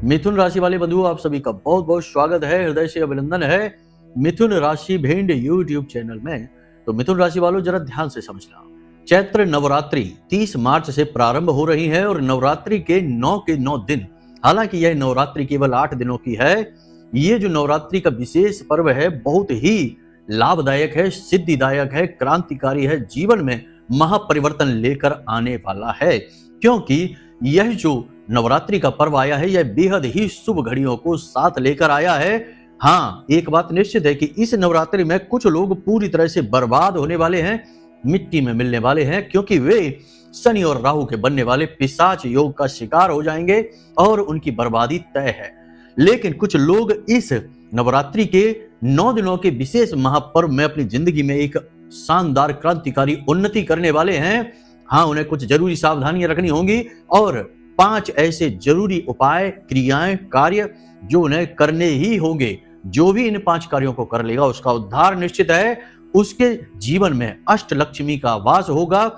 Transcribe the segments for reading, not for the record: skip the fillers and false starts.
मिथुन राशि वाले बंधुओं, आप सभी का बहुत बहुत स्वागत है, हृदय से अभिनंदन है मिथुन राशि भेंड यूट्यूब चैनल में। तो मिथुन राशि वालों, जरा ध्यान से समझना। चैत्र नवरात्रि 30 मार्च से प्रारंभ हो रही है और नवरात्रि के 9 दिन, हालांकि यह नवरात्रि केवल 8 दिनों की है। ये जो नवरात्रि का विशेष पर्व है बहुत ही लाभदायक है, सिद्धिदायक है, क्रांतिकारी है, जीवन में महापरिवर्तन लेकर आने वाला है। क्योंकि यह जो नवरात्रि का पर्व आया है, यह बेहद ही शुभ घड़ियों को साथ लेकर आया है। हाँ, एक बात निश्चित है कि इस नवरात्रि में कुछ लोग पूरी तरह से बर्बाद होने वाले हैं, मिट्टी में मिलने वाले हैं, क्योंकि वे शनि और राहु के बनने वाले पिशाच योग का शिकार हो जाएंगे और उनकी बर्बादी तय है। लेकिन कुछ लोग इस नवरात्रि के 9 दिनों के विशेष महापर्व में अपनी जिंदगी में एक शानदार क्रांतिकारी उन्नति करने वाले हैं। हाँ, उन्हें कुछ जरूरी सावधानियां रखनी होंगी और 5 ऐसे जरूरी उपाय, क्रियाएं, कार्य जो उन्हें करने ही होंगे। जो भी इन 5 कार्यों को कर लेगा उसका उद्धार निश्चित है। उसके जीवन में अष्टलक्ष्मी का वास होगा।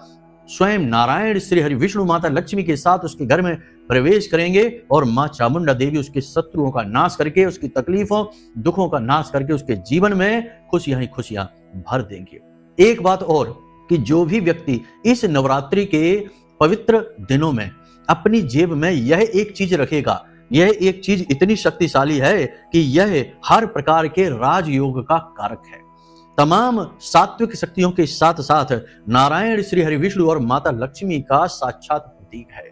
स्वयं नारायण श्री हरि विष्णु माता लक्ष्मी के साथ उसके घर में प्रवेश करेंगे और मां चामुंडा देवी उसके शत्रुओं का नाश करके, उसकी तकलीफों, दुखों का नाश करके उसके जीवन में खुशियां ही खुशियां भर देंगे। एक बात और कि जो भी व्यक्ति इस नवरात्रि के पवित्र दिनों में अपनी जेब में यह एक चीज रखेगा, यह एक चीज इतनी शक्तिशाली है कि यह हर प्रकार के राजयोग का कारक है। तमाम सात्विक शक्तियों के साथ साथ नारायण श्री हरि विष्णु और माता लक्ष्मी का साक्षात प्रतीक है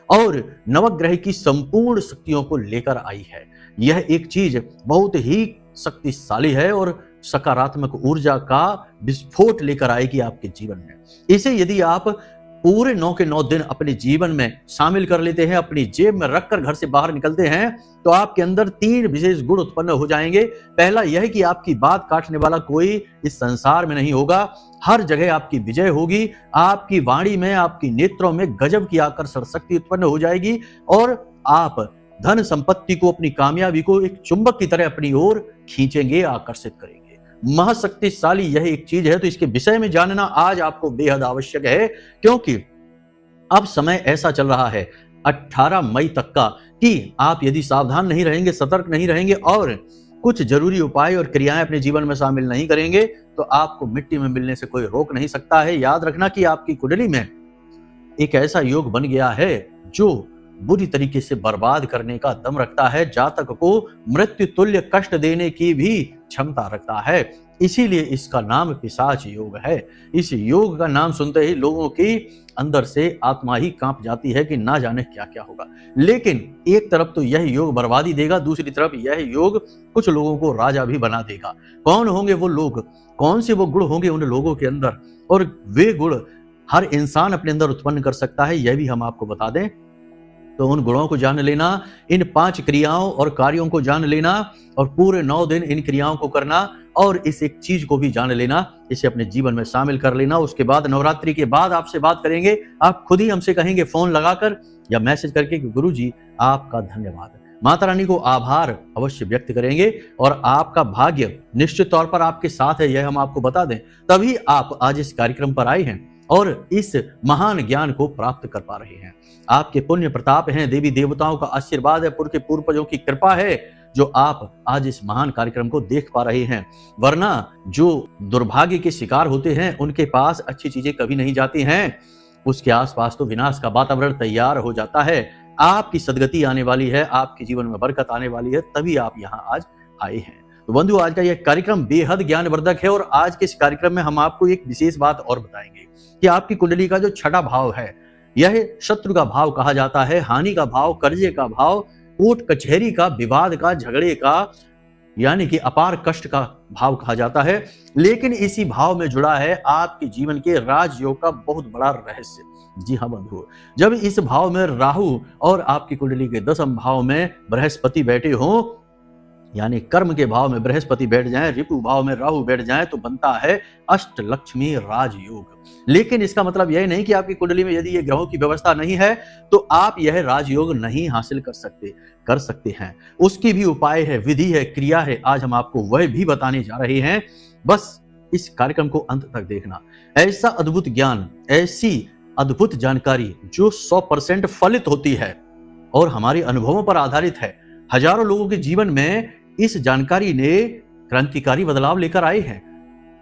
और नवग्रह की संपूर्ण शक्तियों को लेकर आई है। यह एक चीज बहुत ही शक्तिशाली है और सकारात्मक ऊर्जा का विस्फोट लेकर आएगी आपके जीवन में। इसे यदि आप पूरे 9 के 9 दिन अपने जीवन में शामिल कर लेते हैं, अपनी जेब में रखकर घर से बाहर निकलते हैं, तो आपके अंदर 3 विशेष गुण उत्पन्न हो जाएंगे। पहला यह कि आपकी बात काटने वाला कोई इस संसार में नहीं होगा। हर जगह आपकी विजय होगी। आपकी वाणी में, आपकी नेत्रों में गजब की आकर्षण शक्ति उत्पन्न हो जाएगी और आप धन संपत्ति को, अपनी कामयाबी को एक चुंबक की तरह अपनी ओर खींचेंगे, आकर्षित करेंगे। महाशक्तिशाली यह एक चीज है, तो इसके विषय में जानना आज आपको बेहद आवश्यक है। क्योंकि अब समय ऐसा चल रहा है 18 मई तक का कि आप यदि सावधान नहीं रहेंगे, सतर्क नहीं रहेंगे और कुछ जरूरी उपाय और क्रियाएं अपने जीवन में शामिल नहीं करेंगे, तो आपको मिट्टी में मिलने से कोई रोक नहीं सकता है। याद रखना कि आपकी कुंडली में एक ऐसा योग बन गया है जो बुरी तरीके से बर्बाद करने का दम रखता है, जातक को मृत्यु तुल्य कष्ट देने की भी क्षमता रखता है। इसीलिए इसका नाम पिशाच योग है। इस योग का नाम सुनते ही लोगों की अंदर से आत्मा ही कांप जाती है कि ना जाने क्या क्या होगा। लेकिन एक तरफ तो यह योग बर्बादी देगा, दूसरी तरफ यह योग कुछ लोगों को राजा भी बना देगा। कौन होंगे वो लोग, कौन से वो गुण होंगे उन लोगों के अंदर, और वे गुण हर इंसान अपने अंदर उत्पन्न कर सकता है, यह भी हम आपको बता दें। तो उन गुणों को जान लेना, इन 5 क्रियाओं और कार्यों को जान लेना और पूरे 9 दिन इन क्रियाओं को करना और इस एक चीज को भी जान लेना, इसे अपने जीवन में शामिल कर लेना। उसके बाद नवरात्रि के बाद आपसे बात करेंगे। आप खुद ही हमसे कहेंगे फोन लगाकर या मैसेज करके कि गुरुजी आपका धन्यवाद। माता रानी को आभार अवश्य व्यक्त करेंगे और आपका भाग्य निश्चित तौर पर आपके साथ है, यह हम आपको बता दें। तभी आप आज इस कार्यक्रम पर आए हैं और इस महान ज्ञान को प्राप्त कर पा रहे हैं। आपके पुण्य प्रताप हैं, देवी देवताओं का आशीर्वाद है, पूर्वजों की कृपा है जो आप आज इस महान कार्यक्रम को देख पा रहे हैं। वरना जो दुर्भाग्य के शिकार होते हैं उनके पास अच्छी चीजें कभी नहीं जाती हैं, उसके आसपास तो विनाश का वातावरण तैयार हो जाता है। आपकी सदगति आने वाली है, आपके जीवन में बरकत आने वाली है, तभी आप यहाँ आज आए हैं। तो बंधु, आज का यह कार्यक्रम बेहद ज्ञानवर्धक है और आज के इस कार्यक्रम में हम आपको एक विशेष बात और बताएंगे कि आपकी कुंडली का जो 6वां भाव है, यह शत्रु का भाव कहा जाता है, हानि का भाव, कर्जे का भाव, कोर्ट कचहरी का, विवाद का, झगड़े का, यानी कि अपार कष्ट का भाव कहा जाता है। लेकिन इसी भाव में जुड़ा है आपके जीवन के राजयोग का बहुत बड़ा रहस्य। जी हाँ बंधु, जब इस भाव में राहु और आपकी कुंडली के 10वें भाव में बृहस्पति बैठे हों, यानी कर्म के भाव में बृहस्पति बैठ जाए, रिपु भाव में राहु बैठ जाए, तो बनता है अष्टलक्ष्मी राजयोग। लेकिन इसका मतलब यह नहीं कि आपकी कुंडली में यदि ये ग्रहों की व्यवस्था नहीं है तो आप यह राजयोग नहीं हासिल कर सकते हैं। उसकी भी उपाय है, विधि है, क्रिया है। आज हम आपको वह भी बताने जा रहे हैं। बस इस कार्यक्रम को अंत तक देखना। ऐसा अद्भुत ज्ञान, ऐसी अद्भुत जानकारी जो 100% फलित होती है और हमारे अनुभवों पर आधारित है, हजारों लोगों के जीवन में इस जानकारी ने क्रांतिकारी बदलाव लेकर आए हैं।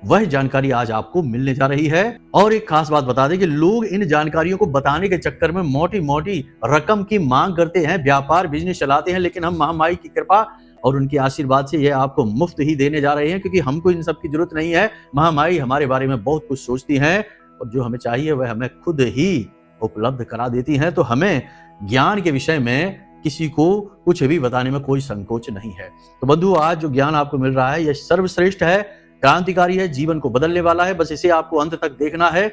वह जानकारी आज आपको मिलने जा रही है। और एक खास बात बता दें कि लोग इन जानकारियों को बताने के चक्कर में मोटी मोटी रकम की मांग करते हैं, व्यापार बिजनेस चलाते हैं, लेकिन हम महामाई की कृपा और उनके आशीर्वाद से यह आपको मुफ्त ही देने जा रहे हैं, क्योंकि हमको इन सब की जरूरत नहीं है। महामाई हमारे बारे में बहुत कुछ सोचती हैं और जो हमें चाहिए वह हमें खुद ही उपलब्ध करा देती हैं। तो हमें ज्ञान के विषय में किसी को कुछ भी बताने में कोई संकोच नहीं है। तो बंधु, आज जो ज्ञान आपको मिल रहा है यह सर्वश्रेष्ठ है, क्रांतिकारी है, जीवन को बदलने वाला है। बस इसे आपको अंत तक देखना है।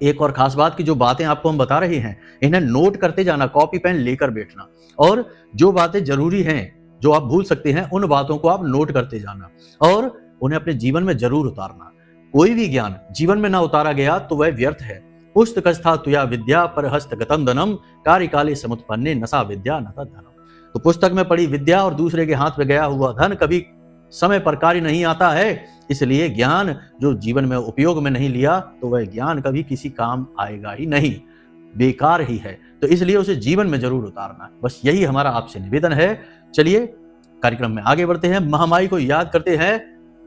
एक और खास बात की जो बातें आपको हम बता रहे हैं इन्हें नोट करते जाना, कॉपी पेन लेकर बैठना, और जो बातें जरूरी हैं जो आप भूल सकते हैं उन बातों को आप नोट करते जाना और उन्हें अपने जीवन में जरूर उतारना। कोई भी ज्ञान जीवन में ना उतारा गया तो वह व्यर्थ है। पुस्तकस्था तुया विद्या पर हस्तगतं धनम कार्यकाले समुत्पन्ने नसा विद्या नता धनम। तो पुस्तक में पड़ी विद्या और दूसरे के हाथ में गया हुआ धन कभी समय पर कार्य नहीं आता है। इसलिए ज्ञान जो जीवन में उपयोग में नहीं लिया तो वह ज्ञान कभी किसी काम आएगा ही नहीं, बेकार ही है। तो इसलिए उसे जीवन में जरूर उतारना, बस यही हमारा आपसे निवेदन है। चलिए कार्यक्रम में आगे बढ़ते हैं, महामाई को याद करते हैं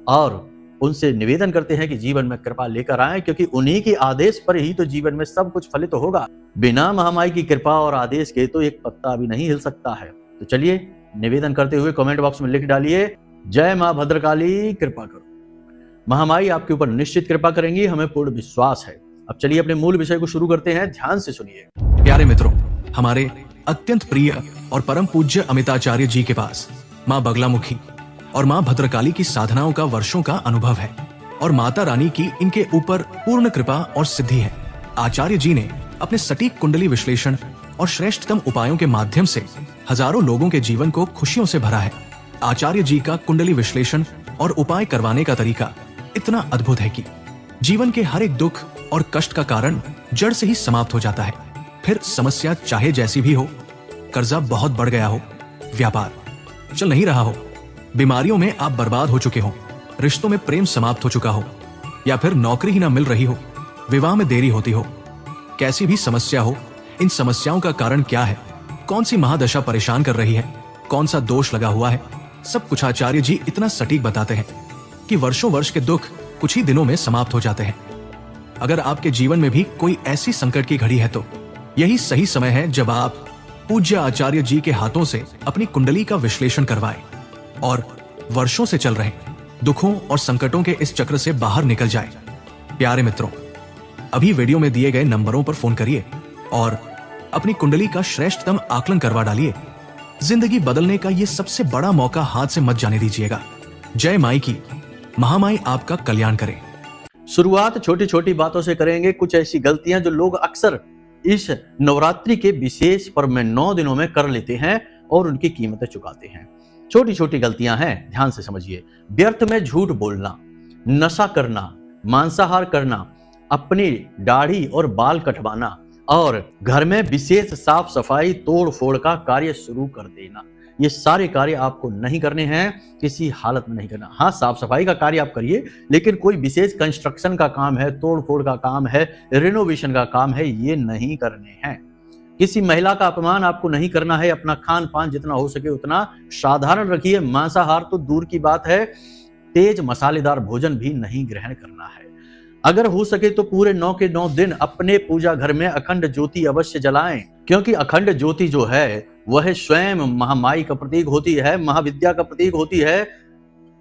और उनसे निवेदन करते हैं कि जीवन में कृपा लेकर आए, क्योंकि उन्हीं के आदेश पर ही तो जीवन में सब कुछ फलित होगा। बिना महामाई की कृपा और आदेश के तो एक पत्ता भी नहीं हिल सकता है। तो चलिए निवेदन करते हुए कमेंट बॉक्स में लिख डालिए, जय मां भद्रकाली कृपा करो। महामाई आपके ऊपर निश्चित कृपा करेंगी, हमें पूर्ण विश्वास है। अब चलिए अपने मूल विषय को शुरू करते हैं, ध्यान से सुनिए। प्यारे मित्रों, हमारे अत्यंत प्रिय और परम पूज्य अमिताचार्य जी के पास माँ बगलामुखी और माँ भद्रकाली की साधनाओं का वर्षों का अनुभव है और माता रानी की इनके ऊपर पूर्ण कृपा और सिद्धि है। आचार्य जी ने अपने सटीक कुंडली विश्लेषण और श्रेष्ठतम उपायों के माध्यम से हजारों लोगों के जीवन को खुशियों से भरा है। आचार्य जी का कुंडली विश्लेषण और उपाय करवाने का तरीका इतना अद्भुत है कि जीवन के हर एक दुख और कष्ट का कारण जड़ से ही समाप्त हो जाता है। फिर समस्या चाहे जैसी भी हो, कर्जा बहुत बढ़ गया हो, व्यापार चल नहीं रहा हो, बीमारियों में आप बर्बाद हो चुके हो, रिश्तों में प्रेम समाप्त हो चुका हो, या फिर नौकरी ही ना मिल रही हो, विवाह में देरी होती हो, कैसी भी समस्या हो, इन समस्याओं का कारण क्या है, कौन सी महादशा परेशान कर रही है, कौन सा दोष लगा हुआ है, सब कुछ आचार्य जी इतना सटीक बताते हैं कि वर्षों वर्ष के दुख कुछ ही दिनों में समाप्त हो जाते हैं। अगर आपके जीवन में भी कोई ऐसी संकट की घड़ी है तो यही सही समय है जब आप पूज्य आचार्य जी के हाथों से अपनी कुंडली का विश्लेषण करवाएं और वर्षों से चल रहे दुखों और संकटों के इस चक्र से बाहर निकल जाएं। प्यारे मित्रों, अभी वीडियो में दिए गए नंबरों पर फोन करिए और अपनी कुंडली का श्रेष्ठतम आकलन करवा डालिए। जिंदगी बदलने का ये सबसे बड़ा मौका हाथ से मत जाने दीजिएगा। जय माई की, महामाई आपका कल्याण करे। शुरुआत छोटी छोटी बातों से करेंगे। कुछ ऐसी गलतियां जो लोग अक्सर इस नवरात्रि के विशेष पर्व में 9 दिनों में कर लेते हैं और उनकी कीमतें चुकाते हैं। छोटी छोटी गलतियां हैं, ध्यान से समझिए। व्यर्थ में झूठ बोलना, नशा करना, मांसाहार करना, अपनी दाढ़ी और बाल कटवाना और घर में विशेष साफ सफाई तोड़ फोड़ का कार्य शुरू कर देना, ये सारे कार्य आपको नहीं करने हैं, किसी हालत में नहीं करना। हाँ, साफ सफाई का कार्य आप करिए, लेकिन कोई विशेष कंस्ट्रक्शन का काम है, तोड़ फोड़ का काम है, रिनोवेशन का काम है, ये नहीं करने हैं। किसी महिला का अपमान आपको नहीं करना है। अपना खान पान जितना हो सके उतना साधारण रखिए। मांसाहार तो दूर की बात है, तेज मसालेदार भोजन भी नहीं ग्रहण करना है। अगर हो सके तो पूरे 9 के 9 दिन अपने पूजा घर में अखंड ज्योति अवश्य जलाएं, क्योंकि अखंड ज्योति जो है वह स्वयं महामाई का प्रतीक होती है, महाविद्या का प्रतीक होती है,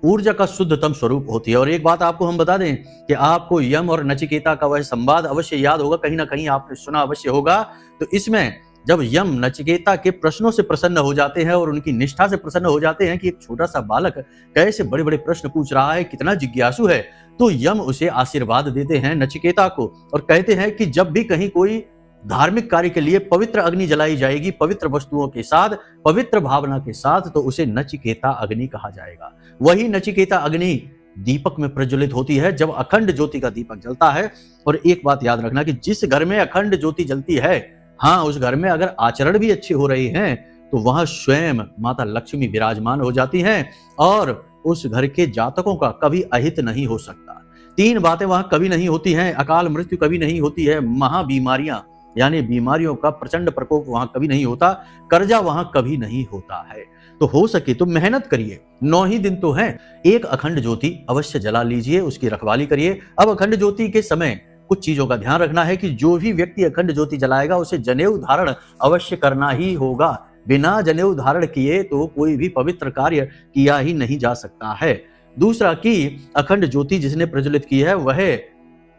ऊर्जा का शुद्धतम स्वरूप होती है। और एक बात आपको हम बता दें कि आपको यम और नचिकेता का वह संवाद अवश्य याद होगा, कहीं ना कहीं आपने सुना अवश्य होगा। तो इसमें जब यम नचिकेता के प्रश्नों से प्रसन्न हो जाते हैं और उनकी निष्ठा से प्रसन्न हो जाते हैं कि एक छोटा सा बालक कैसे बड़े बड़े प्रश्न पूछ रहा है, कितना जिज्ञासु है, तो यम उसे आशीर्वाद देते हैं नचिकेता को और कहते हैं कि जब भी कहीं कोई धार्मिक कार्य के लिए पवित्र अग्नि जलाई जाएगी, पवित्र वस्तुओं के साथ, पवित्र भावना के साथ, तो उसे नचिकेता अग्नि कहा जाएगा। वही नचिकेता अग्नि दीपक में प्रज्वलित होती है जब अखंड ज्योति का दीपक जलता है। और एक बात याद रखना कि जिस घर में अखंड ज्योति जलती है, हाँ, उस घर में अगर आचरण भी अच्छे हो रहे हैं तो वहां स्वयं माता लक्ष्मी विराजमान हो जाती हैं और उस घर के जातकों का कभी अहित नहीं हो सकता। 3 बातें वहां कभी नहीं होती हैं, अकाल मृत्यु कभी नहीं होती है, महाबीमारियां यानी बीमारियों का प्रचंड प्रकोप वहां कभी नहीं होता, कर्जा वहां कभी नहीं होता है। तो हो सके तो मेहनत करिए, 9 ही दिन तो हैं। एक अखंड ज्योति अवश्य जला लीजिए, उसकी रखवाली करिए। अब अखंड ज्योति के समय कुछ चीजों का ध्यान रखना है कि जो भी व्यक्ति अखंड ज्योति जलाएगा उसे जनेऊ धारण अवश्य करना ही होगा। बिना जनेऊ धारण किए तो कोई भी पवित्र कार्य किया ही नहीं जा सकता है। दूसरा कि अखंड ज्योति जिसने प्रज्वलित की है वह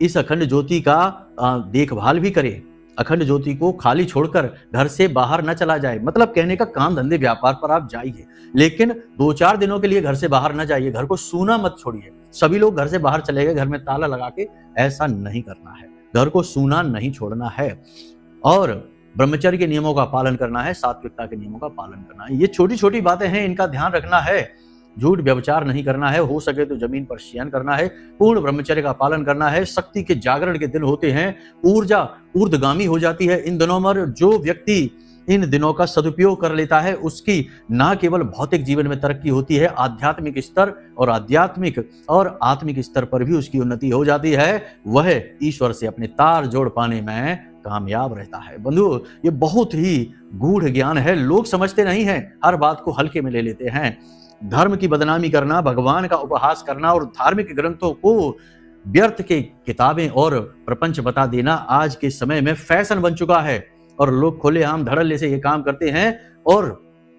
इस अखंड ज्योति का देखभाल भी करे। अखंड ज्योति को खाली छोड़कर घर से बाहर न चला जाए। मतलब कहने का काम धंधे व्यापार पर आप जाइए, लेकिन 2-4 दिनों के लिए घर से बाहर न जाइए। घर को सूना मत छोड़िए। सभी लोग घर से बाहर चले गए, घर में ताला लगा के, ऐसा नहीं करना है। घर को सूना नहीं छोड़ना है और ब्रह्मचर्य के नियमों का पालन करना है, सात्विकता के नियमों का पालन करना है। ये छोटी छोटी बातें हैं, इनका ध्यान रखना है। झूठ व्यभिचार नहीं करना है, हो सके तो जमीन पर शयन करना है, पूर्ण ब्रह्मचर्य का पालन करना है। शक्ति के जागरण के दिन होते हैं, ऊर्जा ऊर्ध्वगामी हो जाती है इन दिनों में। जो व्यक्ति इन दिनों का सदुपयोग कर लेता है उसकी न केवल भौतिक जीवन में तरक्की होती है, आध्यात्मिक स्तर और आत्मिक स्तर पर भी उसकी उन्नति हो जाती है। वह ईश्वर से अपने तार जोड़ पाने में कामयाब रहता है। बंधु, ये बहुत ही गूढ़ ज्ञान है, लोग समझते नहीं हैं, हर बात को हल्के में ले लेते हैं। धर्म की बदनामी करना, भगवान का उपहास करना और धार्मिक ग्रंथों को व्यर्थ के किताबें और प्रपंच बता देना आज के समय में फैशन बन चुका है और लोग खुलेआम धड़ल्ले से ये काम करते हैं और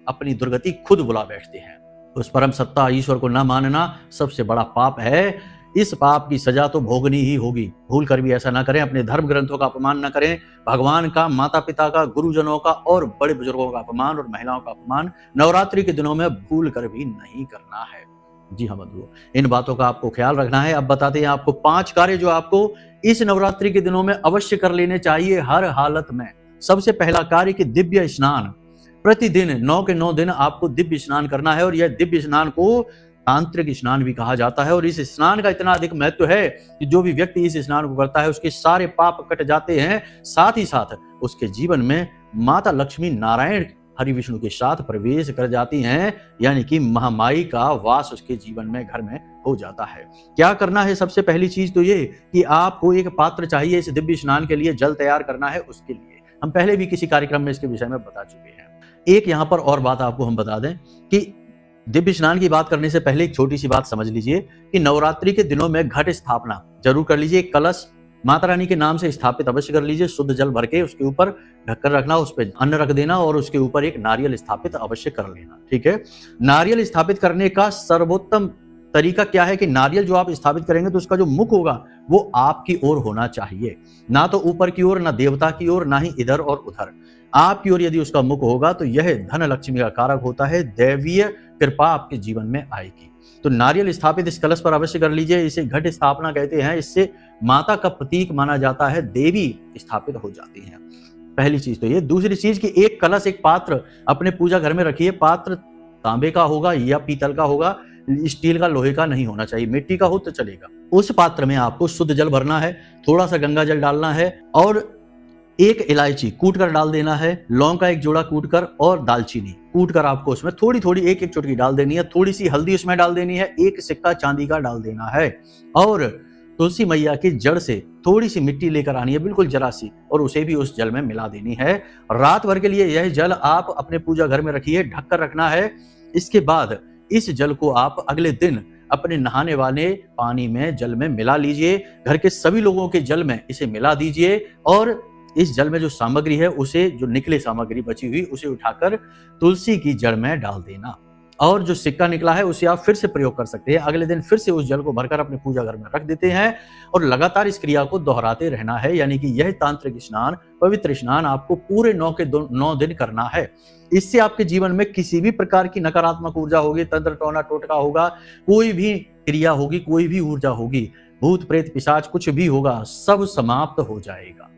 अपनी दुर्गति खुद बुला बैठते हैं। उस परम सत्ता ईश्वर को न मानना सबसे बड़ा पाप है। इस पाप की सजा तो भोगनी ही होगी। भूल कर भी ऐसा ना करें, अपने धर्म ग्रंथों का अपमान न करें, भगवान का, माता पिता का, गुरुजनों का और बड़े बुजुर्गों का अपमान और महिलाओं का अपमान नवरात्रि के दिनों में भूल कर भी नहीं करना है। जी हाँ बंधुओं, इन बातों का आपको ख्याल रखना है। अब बताते हैं आपको 5 कार्य जो आपको इस नवरात्रि के दिनों में अवश्य कर लेने चाहिए हर हालत में। सबसे पहला कार्य कि दिव्य स्नान। प्रतिदिन 9 के 9 दिन आपको दिव्य स्नान करना है और यह दिव्य स्नान को तांत्रिक स्नान भी कहा जाता है। और इस स्नान का इतना अधिक महत्व है कि जो भी व्यक्ति इस स्नान को करता है उसके सारे पाप कट जाते हैं, साथ ही साथ उसके जीवन में माता लक्ष्मी नारायण हरि विष्णु के साथ प्रवेश कर जाती हैं, यानी कि महामाई का वास उसके जीवन में, घर में हो जाता है। क्या करना है? सबसे पहली चीज तो ये कि आपको एक पात्र चाहिए इस दिव्य स्नान के लिए, जल तैयार करना है उसके लिए। हम पहले भी किसी कार्यक्रम में इसके विषय में बता चुके हैं। एक यहाँ पर और बात आपको हम बता दें कि दिव्य स्नान की बात करने से पहले एक छोटी सी बात समझ लीजिए कि नवरात्रि के दिनों में घट स्थापना जरूर कर लीजिए। कलश माता रानी के नाम से स्थापित अवश्य कर लीजिए, शुद्ध जल भर के उसके ऊपर ढककर रखना, उस पर अन्न रख देना और उसके ऊपर एक नारियल स्थापित अवश्य कर लेना। ठीक है, नारियल स्थापित करने का सर्वोत्तम तरीका क्या है कि नारियल जो आप स्थापित करेंगे तो उसका जो मुख होगा वो आपकी ओर होना चाहिए, ना तो ऊपर की ओर, ना देवता की ओर, ना ही इधर और उधर। आपकी ओर यदि उसका मुख होगा तो यह धन लक्ष्मी का कारक होता है, दैवीय कृपा आपके जीवन में आएगी। तो नारियल स्थापित इस कलश पर अवश्य कर लीजिए। इसे घट स्थापना कहते हैं। इससे माता का प्रतीक माना जाता है, देवी स्थापित हो जाती हैं। पहली चीज तो ये। दूसरी चीज कि एक कलश, एक पात्र अपने पूजा घर में रखिए। पात्र तांबे का होगा या पीतल का होगा, स्टील का, लोहे का नहीं होना चाहिए। मिट्टी का हो तो चलेगा। उस पात्र में आपको शुद्ध जल भरना है, थोड़ा सा गंगा जल डालना है और एक इलायची कूट कर डाल देना है, लौंग का एक जोड़ा कूट कर और दालचीनी कूट कर आपको उसमें थोड़ी थोड़ी एक एक चुटकी डाल देनी है। थोड़ी सी हल्दी उसमें डाल देनी है, एक सिक्का चांदी का डाल देना है और तुलसी मैया की जड़ से थोड़ी सी मिट्टी लेकर आनी है, बिल्कुल जरा सी, और उसे भी उस जल में मिला देनी है। रात भर के लिए यह जल आप अपने पूजा घर में रखिए, ढक कर रखना है। इसके बाद इस जल को आप अगले दिन अपने नहाने वाले पानी में, जल में मिला लीजिए। घर के सभी लोगों के जल में इसे मिला दीजिए और इस जल में जो सामग्री है उसे, जो निकले सामग्री बची हुई, उसे उठाकर तुलसी की जड़ में डाल देना और जो सिक्का निकला है उसे आप फिर से प्रयोग कर सकते हैं। अगले दिन फिर से उस जल को भरकर अपने पूजा घर में रख देते हैं और लगातार इस क्रिया को दोहराते रहना है। यानी कि यह तांत्रिक स्नान, पवित्र स्नान आपको पूरे 9 के 9 दिन करना है। इससे आपके जीवन में किसी भी प्रकार की नकारात्मक ऊर्जा होगी, तंत्र टोना टोटका होगा, कोई भी क्रिया होगी, कोई भी ऊर्जा होगी, भूत प्रेत पिशाच कुछ भी होगा, सब समाप्त हो जाएगा।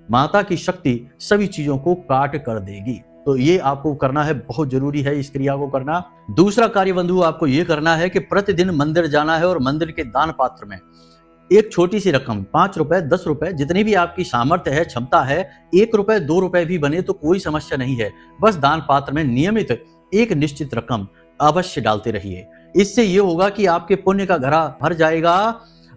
माता की शक्ति सभी चीजों को काट कर देगी। तो ये आपको करना है, बहुत जरूरी है इस क्रिया को करना। दूसरा कार्य बंधु आपको ये करना है कि प्रतिदिन मंदिर जाना है और मंदिर के दान पात्र में एक छोटी सी रकम, 5 रुपए, 10 रुपए, जितनी भी आपकी सामर्थ्य है, क्षमता है, 1 रुपए 2 रुपए भी बने तो कोई समस्या नहीं है। बस दान पात्र में नियमित एक निश्चित रकम अवश्य डालते रहिए। इससे ये होगा कि आपके पुण्य का घड़ा भर जाएगा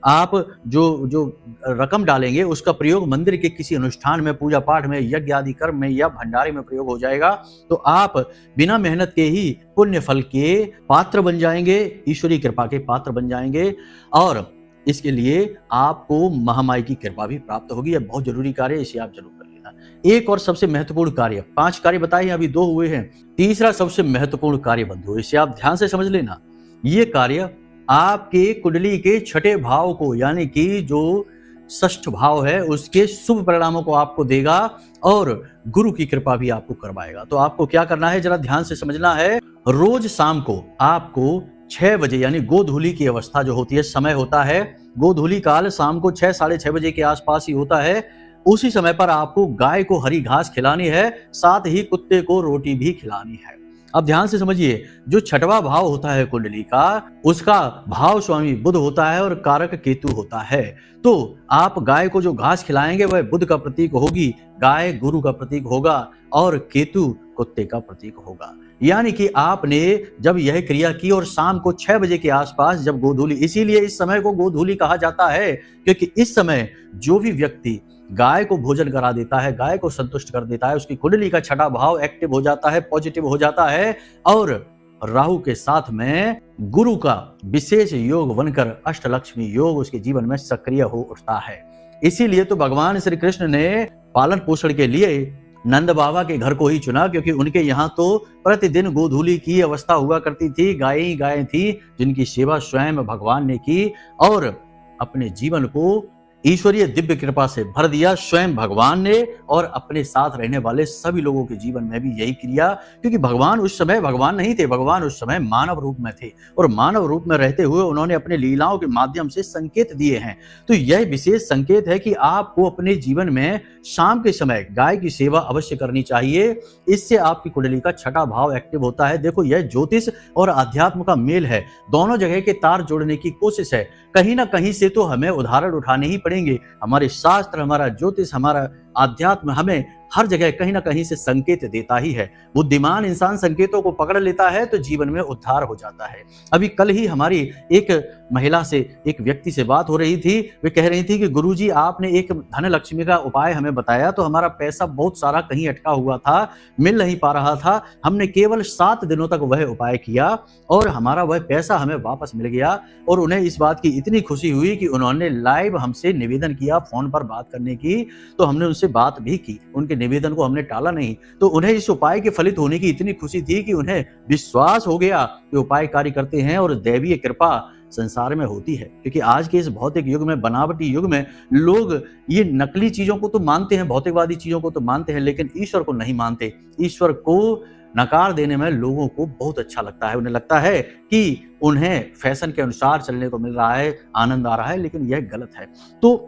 आप जो जो रकम डालेंगे उसका प्रयोग मंदिर के किसी अनुष्ठान में, पूजा पाठ में, यज्ञ आदि कर्म में या भंडारे में प्रयोग हो जाएगा, तो आप बिना मेहनत के ही पुण्य फल के पात्र बन जाएंगे, ईश्वरीय कृपा के पात्र बन जाएंगे और इसके लिए आपको महामाई की कृपा भी प्राप्त होगी। यह बहुत जरूरी कार्य है, इसे आप जरूर कर लेना। एक और सबसे महत्वपूर्ण कार्य, 5 कार्य बताए हैं, अभी 2 हुए हैं। तीसरा सबसे महत्वपूर्ण कार्य बंधु, इसे आप ध्यान से समझ लेना। ये कार्य आपके कुंडली के छठे भाव को, यानी कि जो षष्ठ भाव है, उसके शुभ परिणामों को आपको देगा और गुरु की कृपा भी आपको करवाएगा। तो आपको क्या करना है, जरा ध्यान से समझना है। रोज शाम को आपको 6 बजे, यानी गोधूली की अवस्था जो होती है, समय होता है गोधूली काल, शाम को 6 साढ़े 6 बजे के आसपास ही होता है। उसी समय पर आपको गाय को हरी घास खिलानी है, साथ ही कुत्ते को रोटी भी खिलानी है। अब ध्यान से समझिए, जो छठवां भाव होता है कुंडली का, उसका भाव स्वामी बुध होता है और कारक केतु होता है। तो आप गाय को जो घास खिलाएंगे वह बुध का प्रतीक होगी, गाय गुरु का प्रतीक होगा और केतु कुत्ते का प्रतीक होगा। यानी कि आपने जब यह क्रिया की और शाम को 6 बजे के आसपास जब गोधूली, इसीलिए इस समय को गोधूली कहा जाता है, क्योंकि इस समय जो भी व्यक्ति गाय को भोजन करा देता है, गाय को संतुष्ट कर देता है, उसकी कुंडली का छठा भाव एक्टिव हो जाता है, पॉजिटिव हो जाता है और राहु के साथ में गुरु का विशेष योग बनकर अष्टलक्ष्मी योग उसके जीवन में सक्रिय हो उठता है। इसीलिए तो भगवान श्री कृष्ण ने पालन पोषण के लिए नंद बाबा के घर को ही चुना, क्योंकि उनके यहाँ तो प्रतिदिन गोधूली की अवस्था हुआ करती थी, गायें थी जिनकी सेवा स्वयं भगवान ने की और अपने जीवन को ईश्वरीय दिव्य कृपा से भर दिया स्वयं भगवान ने और अपने साथ रहने वाले सभी लोगों के जीवन में भी यही किया, क्योंकि भगवान उस समय भगवान नहीं थे, भगवान उस समय मानव रूप में थे और मानव रूप में रहते हुए उन्होंने अपने लीलाओं के माध्यम से संकेत दिए हैं। तो यह विशेष संकेत है कि आपको अपने जीवन में शाम के समय गाय की सेवा अवश्य करनी चाहिए। इससे आपकी कुंडली का छठा भाव एक्टिव होता है। देखो, यह ज्योतिष और अध्यात्म का मेल है, दोनों जगह के तार जोड़ने की कोशिश है। कहीं ना कहीं से तो हमें उदाहरण उठाने ही पड़ेंगे। हमारे शास्त्र, हमारा ज्योतिष, हमारा अध्यात्म हमें हर जगह कहीं ना कहीं से संकेत देता ही है। बुद्धिमान इंसान संकेतों को पकड़ लेता है तो जीवन में उद्धार हो जाता है। अभी कल ही हमारी एक महिला से, एक व्यक्ति से बात हो रही थी। वे कह रही थी कि गुरुजी, आपने एक धन लक्ष्मी का उपाय हमें बताया, तो हमारा पैसा बहुत सारा कहीं अटका हुआ था, मिल नहीं पा रहा था। हमने केवल 7 दिनों तक वह उपाय किया और हमारा वह पैसा हमें वापस मिल गया। और उन्हें इस बात की इतनी खुशी हुई कि उन्होंने लाइव हमसे निवेदन किया फोन पर बात करने की, तो हमने उनसे बात भी की, उनके निवेदन को हमने टाला नहीं। तो उन्हें इस उपाय के फलित होने की इतनी खुशी थी कि उन्हें विश्वास हो गया कि उपाय कार्य करते हैं और दैवीय कृपा संसार में होती है। क्योंकि आज के इस भौतिक युग में, बनावटी युग में, लोग ये नकली चीजों को तो मानते हैं, भौतिकवादी चीजों को तो मानते हैं, लेकिन ईश्वर को नहीं मानते। ईश्वर को नकार देने में लोगों को बहुत अच्छा लगता है। उन्हें लगता है कि उन्हें फैशन के अनुसार चलने को मिल रहा है, आनंद आ रहा है, लेकिन यह गलत है। तो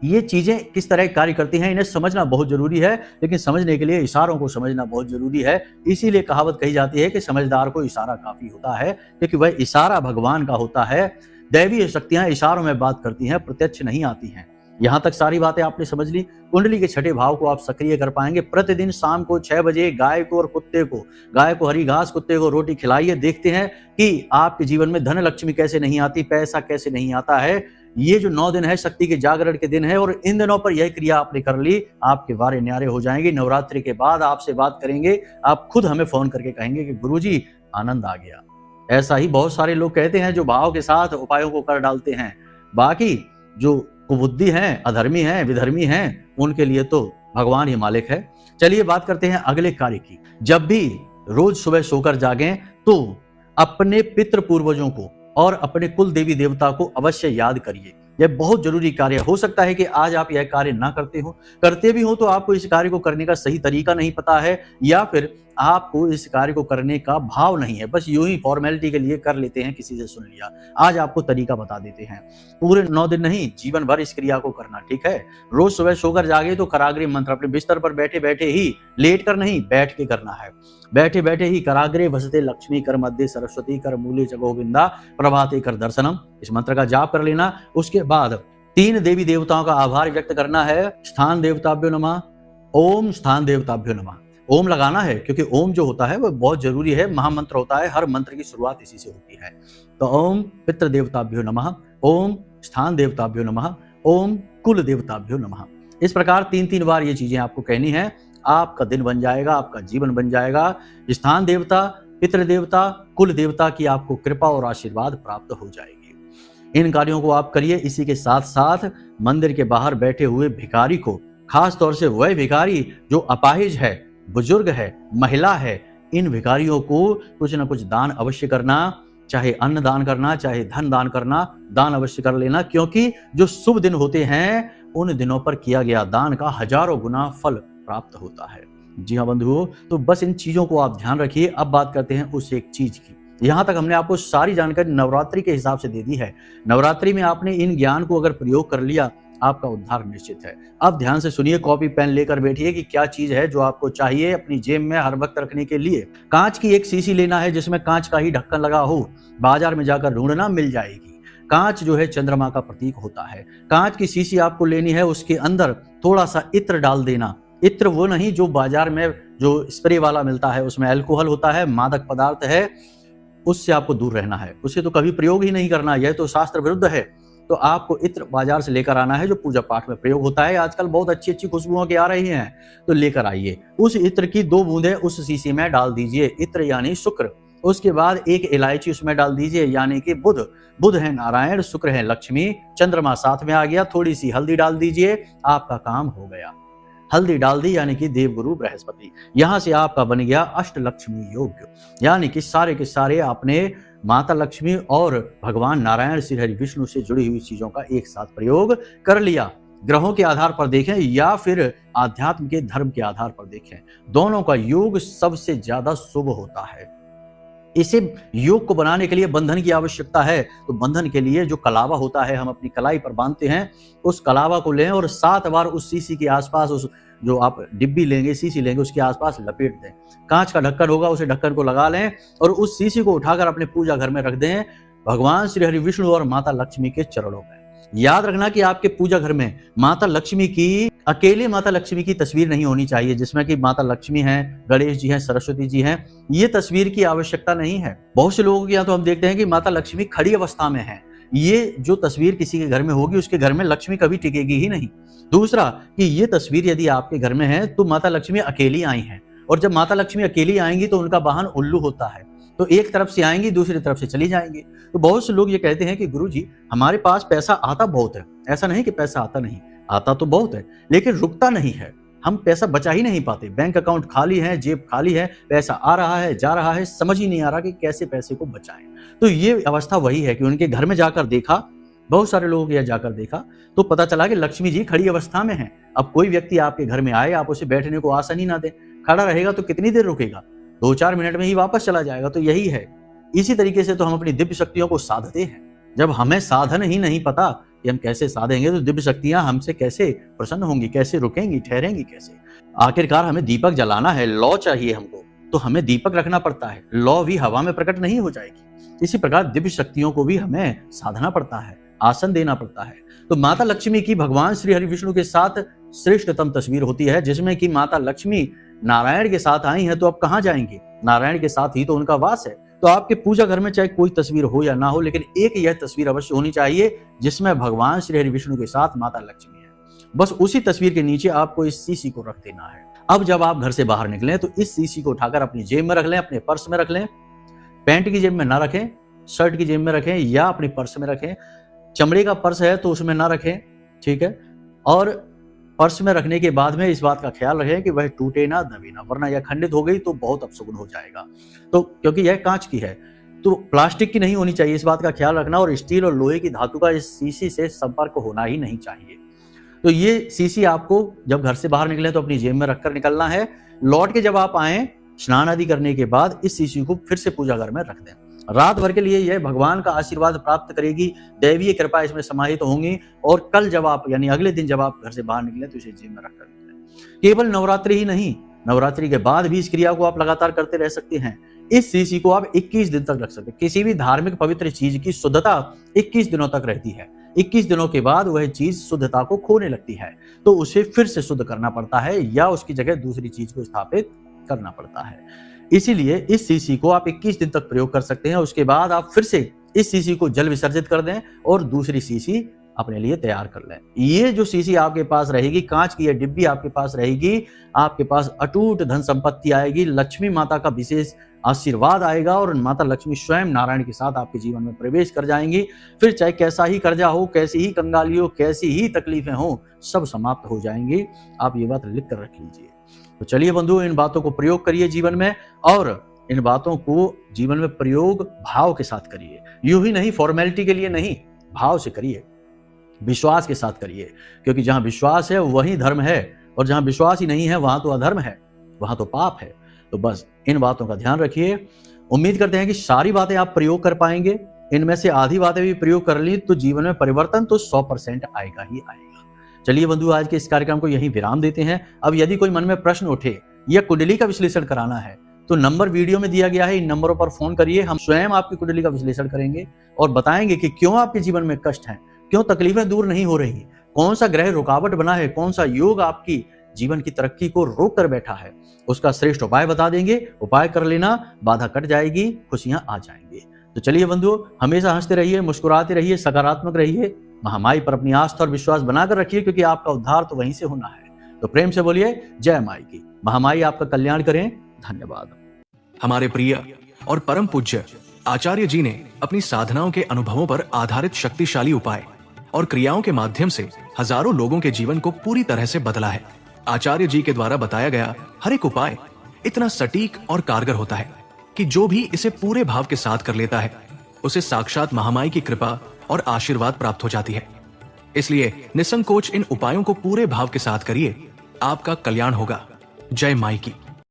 ये चीजें किस तरह कार्य करती हैं, इन्हें समझना बहुत जरूरी है, लेकिन समझने के लिए इशारों को समझना बहुत जरूरी है। इसीलिए कहावत कही जाती है कि समझदार को इशारा काफी होता है, क्योंकि वह इशारा भगवान का होता है। दैवीय शक्तियां इशारों में बात करती हैं, प्रत्यक्ष नहीं आती हैं। यहां तक सारी बातें आपने समझ ली। कुंडली के छठे भाव को आप सक्रिय कर पाएंगे। प्रतिदिन शाम को 6 बजे गाय को और कुत्ते को, गाय को हरी घास, कुत्ते को रोटी खिलाइए। देखते हैं कि आपके जीवन में धन लक्ष्मी कैसे नहीं आती, पैसा कैसे नहीं आता है। ये जो 9 दिन है शक्ति के जागरण के दिन है और इन दिनों पर यह क्रिया आपने कर ली, आपके वारे न्यारे हो जाएंगे। नवरात्रि के बाद आपसे बात करेंगे, आप खुद हमें फोन करके कहेंगे कि गुरुजी आनंद आ गया। ऐसा ही बहुत सारे लोग कहते हैं जो भाव के साथ उपायों को कर डालते हैं। बाकी जो कुबुद्धि हैं, अधर्मी हैं, विधर्मी हैं, उनके लिए तो भगवान ही मालिक है। चलिए बात करते हैं अगले कार्य की। जब भी रोज सुबह सोकर जागें तो अपने पितृ पूर्वजों को और अपने कुल देवी देवता को अवश्य याद करिए। यह बहुत जरूरी कार्य हो सकता है कि आज आप यह कार्य ना करते हो, करते भी हो तो आपको इस कार्य को करने का सही तरीका नहीं पता है, या फिर आपको इस कार्य को करने का भाव नहीं है, बस यूं ही फॉर्मेलिटी के लिए कर लेते हैं, किसी से सुन लिया। आज आपको तरीका बता देते हैं। पूरे 9 दिन नहीं, जीवन भर इस क्रिया को करना, ठीक है। रोज सुबह सोकर जागे तो कराग्रे मंत्र अपने बिस्तर पर बैठे बैठे ही, लेट कर नहीं, बैठ के करना है। बैठे बैठे ही कराग्रे वसते लक्ष्मी कर मध्य सरस्वती कर मूले च गोविंदा प्रभाते कर दर्शनम, इस मंत्र का जाप कर लेना। उसके बाद 3 देवी देवताओं का आभार व्यक्त करना है। स्थान देवताभ्यो नमः, ओम स्थान देवताभ्यो नमः। ओम लगाना है, क्योंकि ओम जो होता है वह बहुत जरूरी है, महामंत्र होता है। हर मंत्र की शुरुआत इसी से होती है। तो ओम पितृ देवताभ्यो नमः, ओम स्थान देवताभ्यो नमः, ओम कुल देवताभ्यो नमः। इस प्रकार 3-3 बार ये चीजें आपको कहनी है। आपका दिन बन जाएगा, आपका जीवन बन जाएगा। स्थान देवता, पितृ देवता, कुल देवता की आपको कृपा और आशीर्वाद प्राप्त हो जाएगी। इन कार्यों को आप करिए। इसी के साथ साथ मंदिर के बाहर बैठे हुए भिखारी को, खास तौर से वह भिखारी जो अपाहिज है, बुजुर्ग है, महिला है, इन भिखारियों को कुछ ना कुछ दान अवश्य करना, चाहे अन्न दान करना, चाहे धन दान करना, दान अवश्य कर लेना, क्योंकि जो शुभ दिन होते हैं उन दिनों पर किया गया दान का हजारों गुना फल प्राप्त होता है। जी हाँ बंधुओं, तो बस इन चीजों को आप ध्यान रखिए। अब बात करते हैं उस एक चीज की। यहाँ तक हमने आपको सारी जानकारी नवरात्रि के हिसाब से दे दी है। नवरात्रि में आपने इन ज्ञान को अगर प्रयोग कर लिया, आपका उद्धार निश्चित है। अब ध्यान से सुनिए, कॉपी पेन लेकर बैठिए कि क्या चीज है जो आपको चाहिए अपनी जेब में हर वक्त रखने के लिए। कांच की एक शीशी लेना है जिसमें कांच का ही ढक्कन लगा हो। बाजार में जाकर ढूंढना, मिल जाएगी। कांच जो है चंद्रमा का प्रतीक होता है। कांच की शीशी आपको लेनी है, उसके अंदर थोड़ा सा इत्र डाल देना। इत्र वो नहीं जो बाजार में जो स्प्रे वाला मिलता है, उसमें अल्कोहल होता है, मादक पदार्थ है, उससे आपको दूर रहना है। उसे तो कभी प्रयोग ही नहीं करना, यह तो शास्त्र विरुद्ध है। तो आपको इत्र बाजार से लेकर आना है जो पूजा पाठ में प्रयोग होता है। आजकल बहुत अच्छी अच्छी खुशबुओं की आ रही हैं, तो लेकर आइए। उस इत्र की 2 बूंदें उस शीशी में डाल दीजिए। इत्र यानी शुक्र। उसके बाद एक इलायची उसमें डाल दीजिए, यानी कि बुध। बुध है नारायण, शुक्र है लक्ष्मी, चंद्रमा साथ में आ गया। थोड़ी सी हल्दी डाल दीजिए, आपका काम हो गया। हल्दी डाल दी यानी कि देवगुरु बृहस्पति। यहां से आपका बन गया अष्टलक्ष्मी योग, यानी कि सारे के सारे आपने माता लक्ष्मी और भगवान नारायण श्री हरि विष्णु से जुड़ी हुई चीजों का एक साथ प्रयोग कर लिया। ग्रहों के आधार पर देखें या फिर आध्यात्म के धर्म के आधार पर देखें, दोनों का योग सबसे ज्यादा शुभ होता है। इसे योग को बनाने के लिए बंधन की आवश्यकता है। तो बंधन के लिए जो कलावा होता है, हम अपनी कलाई पर बांधते हैं, उस कलावा को लें और 7 बार उस शीशी के आसपास, उस जो आप डिब्बी लेंगे, शीशी लेंगे, उसके आसपास लपेट दें। कांच का ढक्कन होगा, उसे ढक्कन को लगा लें और उस शीशी को उठाकर अपने पूजा घर में रख दें, भगवान श्री हरि विष्णु और माता लक्ष्मी के चरणों में। याद रखना कि आपके पूजा घर में माता लक्ष्मी की, अकेले माता लक्ष्मी की तस्वीर नहीं होनी चाहिए जिसमें कि माता लक्ष्मी हैं, गणेश जी हैं, सरस्वती जी हैं। ये तस्वीर की आवश्यकता नहीं है। बहुत से लोगों के यहाँ तो हम देखते हैं कि माता लक्ष्मी खड़ी अवस्था में है। ये जो तस्वीर किसी के घर में होगी, उसके घर में लक्ष्मी कभी टिकेगी ही नहीं। दूसरा कि ये तस्वीर यदि आपके घर में है तो माता लक्ष्मी अकेली आई हैं, और जब माता लक्ष्मी अकेली आएंगी तो उनका वाहन उल्लू होता है। तो एक तरफ से आएंगी, दूसरी तरफ से चली जाएंगी। तो बहुत से लोग ये कहते हैं कि गुरुजी हमारे पास पैसा आता बहुत है। ऐसा नहीं कि पैसा आता नहीं, आता तो बहुत है, लेकिन रुकता नहीं है। हम पैसा बचा ही नहीं पाते। बैंक अकाउंट खाली है, जेब खाली है, पैसा आ रहा है, जा रहा है, समझ ही नहीं आ रहा कि कैसे पैसे को बचाएं। तो ये अवस्था वही है कि उनके घर में जाकर देखा, बहुत सारे लोगों के यहाँ जाकर देखा तो पता चला कि लक्ष्मी जी खड़ी अवस्था में है। अब कोई व्यक्ति आपके घर में आए, आप उसे बैठने को आसन ही ना दें, खड़ा रहेगा तो कितनी देर रुकेगा? 2-4 मिनट में ही वापस चला जाएगा। तो यही है। इसी तरीके से तो हम अपनी दिव्य शक्तियों को साधते हैं। जब हमें साधन ही नहीं पता कि हम कैसे साधेंगे, तो दिव्य शक्तियां हमसे कैसे प्रसन्न होंगी, कैसे रुकेंगी, ठहरेंगी कैसे? आखिरकार हमें दीपक जलाना है, लौ चाहिए हमको, तो हमें दीपक रखना पड़ता है। लौ भी हवा में प्रकट नहीं हो जाएगी। इसी प्रकार दिव्य शक्तियों को भी हमें साधना पड़ता है, आसन देना पड़ता है। तो माता लक्ष्मी की भगवान श्री हरि विष्णु के साथ श्रेष्ठतम तस्वीर होती है, जिसमें कि माता लक्ष्मी नारायण के साथ आई हैं। तो अब कहाँ जाएंगे? नारायण के साथ ही तो उनका वास है। तो आपके पूजा घर में चाहे कोई तस्वीर हो या ना हो, लेकिन एक यह तस्वीर अवश्य होनी चाहिए जिसमें भगवान श्री हरि विष्णु के साथ माता लक्ष्मी है। बस उसी तस्वीर के नीचे आपको इस शीशी को रख देना है। अब जब आप घर से बाहर निकलें तो इस शीशी को उठाकर अपनी जेब में रख लें, अपने पर्स में रख लें। पैंट की जेब में ना रखें, शर्ट की जेब में रखें या अपने पर्स में रखें। चमड़े का पर्स है तो उसमें ना रखें, ठीक है। और पर्स में रखने के बाद में इस बात का ख्याल रखें कि वह टूटे ना, दबे ना, वरना यह खंडित हो गई तो बहुत अपशगुन हो जाएगा। तो क्योंकि यह कांच की है तो प्लास्टिक की नहीं होनी चाहिए, इस बात का ख्याल रखना। और स्टील और लोहे की धातु का इस शीशी से संपर्क होना ही नहीं चाहिए। तो ये शीशी आपको जब घर से बाहर निकले तो अपनी जेब में रखकर निकलना है। लौट के जब आप आए स्नान आदि करने के बाद इस शीशी को फिर से पूजा घर में रख दें। रात भर के लिए यह भगवान का आशीर्वाद प्राप्त करेगी, दैवीय कृपा इसमें समाहित होंगी। और कल जब आप यानी अगले दिन जब आप घर से बाहर निकले तो इसे जेब में रखकर निकलें। केवल नवरात्रि ही नहीं, नवरात्रि के बाद भी इस क्रिया को आप लगातार करते रह सकते हैं। इस शीशी को आप 21 दिन तक रख सकते हैं। किसी भी धार्मिक पवित्र चीज की शुद्धता 21 दिनों तक रहती है। 21 दिनों के बाद वह चीज शुद्धता को खोने लगती है, तो उसे फिर से शुद्ध करना पड़ता है या उसकी जगह दूसरी चीज को स्थापित करना पड़ता है। इसीलिए इस शीशी को आप 21 दिन तक प्रयोग कर सकते हैं। उसके बाद आप फिर से इस शीशी को जल विसर्जित कर दें और दूसरी शीशी अपने लिए तैयार कर लें। ये जो शीशी आपके पास रहेगी, कांच की ये डिब्बी आपके पास रहेगी, आपके पास अटूट धन संपत्ति आएगी, लक्ष्मी माता का विशेष आशीर्वाद आएगा और माता लक्ष्मी स्वयं नारायण के साथ आपके जीवन में प्रवेश कर जाएंगी। फिर चाहे कैसा ही कर्जा हो, कैसी ही कंगाली हो, कैसी ही तकलीफें हो, सब समाप्त हो जाएंगी। आप ये बात लिख कर रख लीजिए। तो चलिए बंधु, इन बातों को प्रयोग करिए जीवन में, और इन बातों को जीवन में प्रयोग भाव के साथ करिए। यूं ही नहीं, फॉर्मेलिटी के लिए नहीं, भाव से करिए, विश्वास के साथ करिए, क्योंकि जहां विश्वास है वहीं धर्म है, और जहां विश्वास ही नहीं है वहां तो अधर्म है, वहां तो पाप है। तो बस इन बातों का ध्यान रखिए। उम्मीद करते हैं कि सारी बातें आप प्रयोग कर पाएंगे। इनमें से आधी बातें भी प्रयोग कर ली तो जीवन में परिवर्तन तो 100% आएगा ही आएगा। चलिए बंधु, आज के इस कार्यक्रम को यहीं विराम देते हैं। अब यदि कोई मन में प्रश्न उठे या कुंडली का विश्लेषण कराना है तो नंबर वीडियो में दिया गया है, इन नंबरों पर फोन करिए। हम स्वयं आपकी कुंडली का विश्लेषण करेंगे और बताएंगे कि क्यों आपके जीवन में कष्ट हैं, क्यों तकलीफें दूर नहीं हो रही, कौन सा ग्रह रुकावट बना है, कौन सा योग आपकी जीवन की तरक्की को रोक कर बैठा है, उसका श्रेष्ठ उपाय बता देंगे। उपाय कर लेना, बाधा कट जाएगी, खुशियां आ जाएंगी। तो चलिए बंधु, हमेशा हंसते रहिए, मुस्कुराते रहिए, सकारात्मक रहिए, महामाई पर अपनी आस्था और विश्वास बनाकर रखिए, क्योंकि आपका उद्धार तो वहीं से होना है। तो प्रेम से बोलिए जय माई की। महामाई आपका कल्याण करें। धन्यवाद। हमारे प्रिय और परम पूज्य आचार्य जी ने अपनी साधनाओं के अनुभवों पर आधारित शक्तिशाली उपाय और क्रियाओं के माध्यम से हजारों लोगों के जीवन को पूरी तरह से बदला है। आचार्य जी के द्वारा बताया गया हर एक उपाय इतना सटीक और कारगर होता है कि जो भी इसे पूरे भाव के साथ कर लेता है उसे साक्षात महामाई की कृपा और आशीर्वाद प्राप्त हो जाती है। इसलिए निसंकोच इन उपायों को पूरे भाव के साथ करिए, आपका कल्याण होगा। जय माई की।